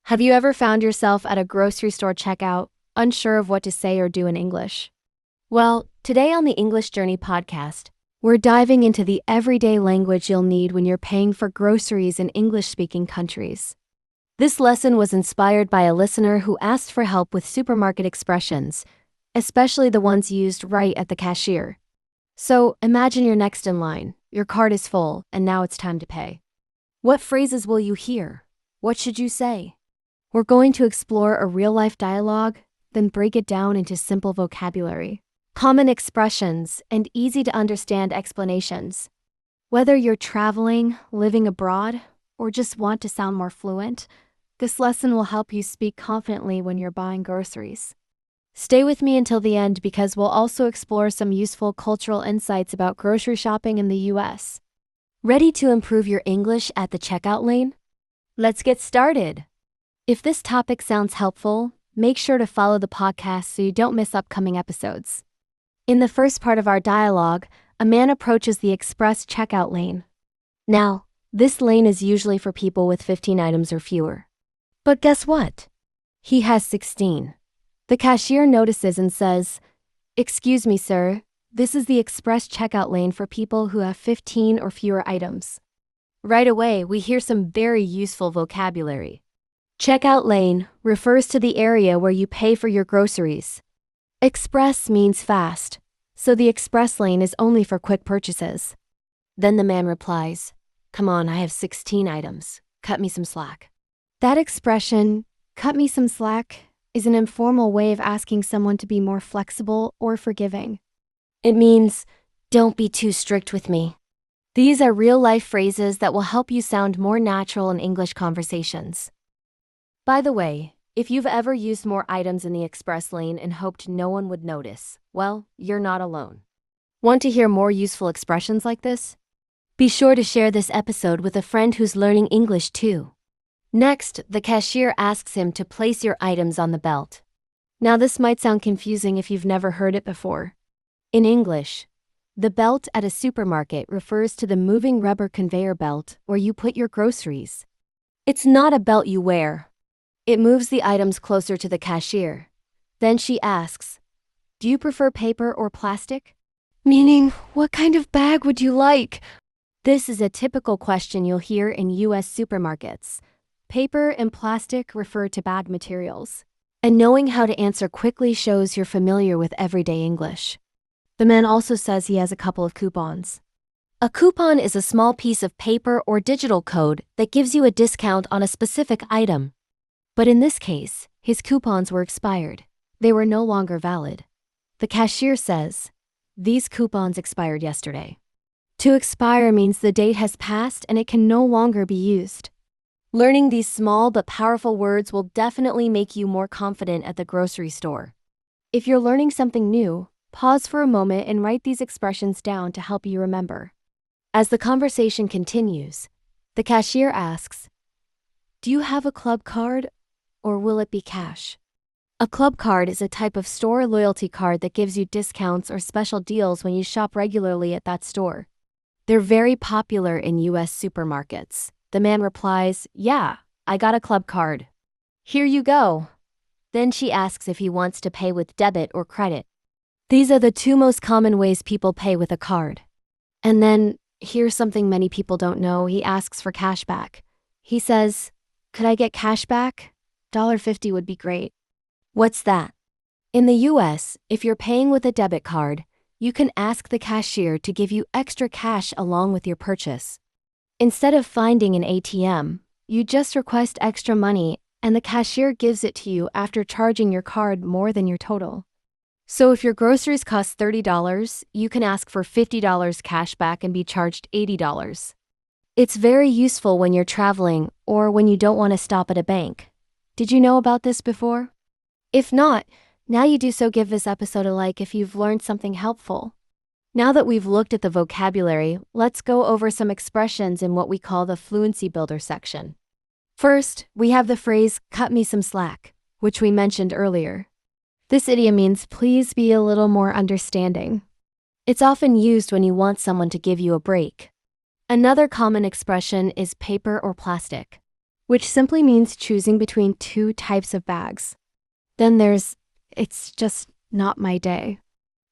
Have you ever found yourself at a grocery store checkout, unsure of what to say or do in English? Well, today on the English Journey podcast, we're diving into the everyday language you'll need when you're paying for groceries in English-speaking countries. This lesson was inspired by a listener who asked for help with supermarket expressions, especially the ones used right at the cashier. So imagine you're next in line, your card is full, and now it's time to pay. What phrases will you hear? What should you say? We're going to explore a real-life dialogue, then break it down into simple vocabulary, common expressions, and easy-to-understand explanations. Whether you're traveling, living abroad, or just want to sound more fluent, this lesson will help you speak confidently when you're buying groceries. Stay with me until the end because we'll also explore some useful cultural insights about grocery shopping in the US. Ready to improve your English at the checkout lane? Let's get started! If this topic sounds helpful, make sure to follow the podcast so you don't miss upcoming episodes. In the first part of our dialogue, a man approaches the express checkout lane. Now, this lane is usually for people with 15 items or fewer. But guess what? He has 16. The cashier notices and says, "Excuse me, sir, this is the express checkout lane for people who have 15 or fewer items." Right away, we hear some very useful vocabulary. Checkout lane refers to the area where you pay for your groceries. Express means fast, so the express lane is only for quick purchases. Then the man replies, "Come on, I have 16 items. Cut me some slack." That expression, "cut me some slack," is an informal way of asking someone to be more flexible or forgiving. It means, "Don't be too strict with me." These are real-life phrases that will help you sound more natural in English conversations. By the way, if you've ever used more items in the express lane and hoped no one would notice, well, you're not alone. Want to hear more useful expressions like this? Be sure to share this episode with a friend who's learning English too. Next, the cashier asks him to place your items on the belt. Now this might sound confusing if you've never heard it before. In English, the belt at a supermarket refers to the moving rubber conveyor belt where you put your groceries. It's not a belt you wear. It moves the items closer to the cashier. Then she asks, "Do you prefer paper or plastic?" Meaning, what kind of bag would you like? This is a typical question you'll hear in US supermarkets. Paper and plastic refer to bad materials. And knowing how to answer quickly shows you're familiar with everyday English. The man also says he has a couple of coupons. A coupon is a small piece of paper or digital code that gives you a discount on a specific item. But in this case, his coupons were expired. They were no longer valid. The cashier says, "These coupons expired yesterday." To expire means the date has passed and it can no longer be used. Learning these small but powerful words will definitely make you more confident at the grocery store. If you're learning something new, pause for a moment and write these expressions down to help you remember. As the conversation continues, the cashier asks, "Do you have a club card? Or will it be cash?" A club card is a type of store loyalty card that gives you discounts or special deals when you shop regularly at that store. They're very popular in US supermarkets. The man replies, "Yeah, I got a club card." "Here you go." Then she asks if he wants to pay with debit or credit. These are the two most common ways people pay with a card. And then, here's something many people don't know, he asks for cash back. He says, "Could I get cash back? $1.50 would be great." What's that? In the US, if you're paying with a debit card, you can ask the cashier to give you extra cash along with your purchase. Instead of finding an ATM, you just request extra money and the cashier gives it to you after charging your card more than your total. So if your groceries cost $30, you can ask for $50 cash back and be charged $80. It's very useful when you're traveling or when you don't want to stop at a bank. Did you know about this before? If not, now you do so give this episode a like if you've learned something helpful. Now that we've looked at the vocabulary, let's go over some expressions in what we call the Fluency Builder section. First, we have the phrase, "cut me some slack," which we mentioned earlier. This idiom means please be a little more understanding. It's often used when you want someone to give you a break. Another common expression is paper or plastic. which simply means choosing between two types of bags. Then there's, it's just not my day.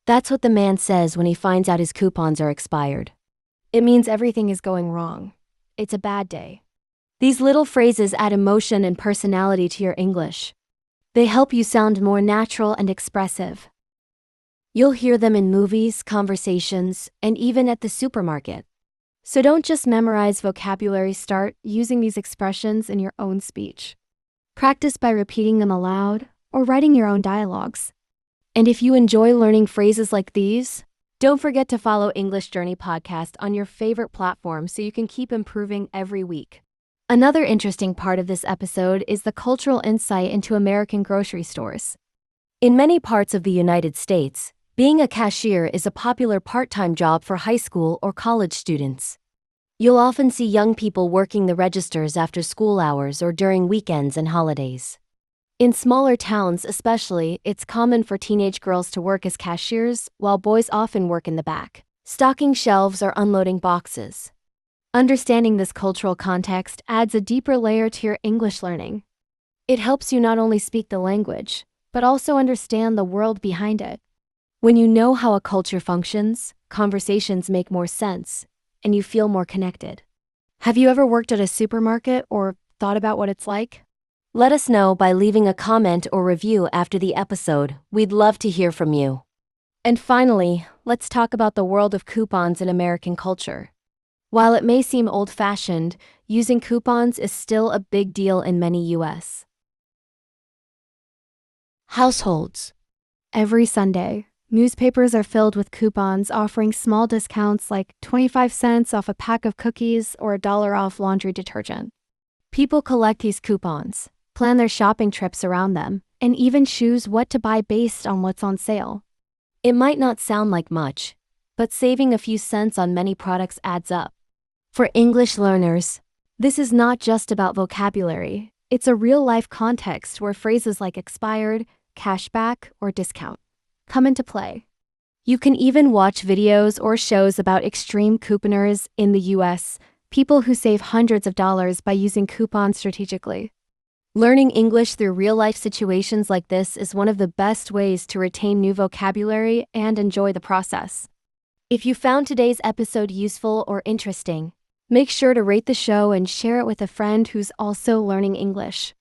That's what the man says when he finds out his coupons are expired. It means everything is going wrong. It's a bad day. These little phrases add emotion and personality to your English. They help you sound more natural and expressive. You'll hear them in movies, conversations, and even at the supermarket. So don't just memorize vocabulary, start using these expressions in your own speech. Practice by repeating them aloud or writing your own dialogues. And if you enjoy learning phrases like these, don't forget to follow English Journey Podcast on your favorite platform so you can keep improving every week. Another interesting part of this episode is the cultural insight into American grocery stores. In many parts of the United States, being a cashier is a popular part-time job for high school or college students. You'll often see young people working the registers after school hours or during weekends and holidays. In smaller towns especially, it's common for teenage girls to work as cashiers, while boys often work in the back, stocking shelves or unloading boxes. Understanding this cultural context adds a deeper layer to your English learning. It helps you not only speak the language, but also understand the world behind it. When you know how a culture functions, conversations make more sense, and you feel more connected. Have you ever worked at a supermarket or thought about what it's like? Let us know by leaving a comment or review after the episode. We'd love to hear from you. And finally, let's talk about the world of coupons in American culture. While it may seem old-fashioned, using coupons is still a big deal in many U.S. households. Every Sunday, newspapers are filled with coupons offering small discounts like 25 cents off a pack of cookies or $1 off laundry detergent. People collect these coupons, plan their shopping trips around them, and even choose what to buy based on what's on sale. It might not sound like much, but saving a few cents on many products adds up. For English learners, this is not just about vocabulary. It's a real-life context where phrases like expired, cashback, or discount come into play. You can even watch videos or shows about extreme couponers in the US, people who save hundreds of dollars by using coupons strategically. Learning English through real-life situations like this is one of the best ways to retain new vocabulary and enjoy the process. If you found today's episode useful or interesting, make sure to rate the show and share it with a friend who's also learning English.